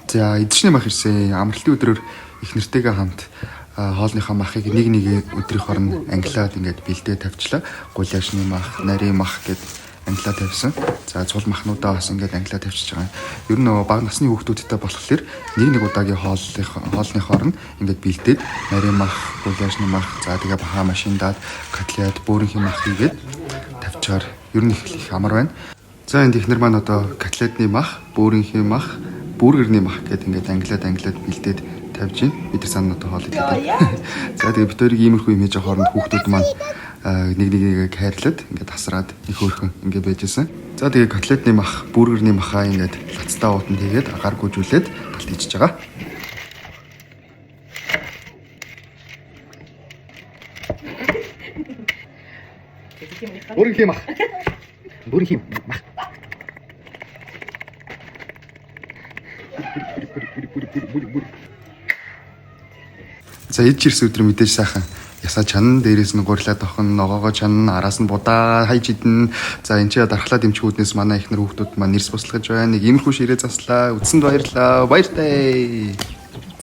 За эзэшний мах ирсэн. Амралтын өдрөөр их нэртэйгээ хамт хоолныхоо махыг нэг өдрийн хооронд ангилаад ингээд бэлдээ тавьчлаа. Гуляшны мах, нарийн мах гэд ангилаад тавьсан. За цул махнуудаа бас ингээд ангилаад тавьчихж байгаа. Ер нь бага насны хүүхдүүдтэй болохоор нэг удаагийн хоолны хооронд ингээд бэлдээд нарийн мах, гуляшны мах, за тэгээ баха машиндаад котлет, бөөрийнхний мах хийгээд тавьчаар ер нь их амар байна. За энд ихнэр маань одоо котлетний мах, бөөрийнхний мах, бургерний мах гэд ингээд ангилаад бэлдээд тавьж байна. Бид нар санаа одоо хоол идэх. За тэгээ битэрийг иймэрхүү имиж хооронд хүүхдүүд маань нэг хайрлаад ингээд тасраад их хөөрхөн ингээд байжсэн. За тэгээ котлетний мах, бургерний махаа ингээд лацтаа уутанд хийгээд агаар гүйжүүлээд талт ичж байгаа. Бургерний мах. Бургерний мах. За иж ирсэн өдөр мэдээж сайхан ясаа чанан дээрээс нь гурлаад охин ногоогоо чанан араас нь будаа хайж идэн. За энэ ч дархлаа дэмжихүүднээс манай ихнэр хүүхдүүд маань нэрс буслахж байна. Нэг иймэрхүү ширээ заслаа. Үдсэнд баярлаа. Баяртай.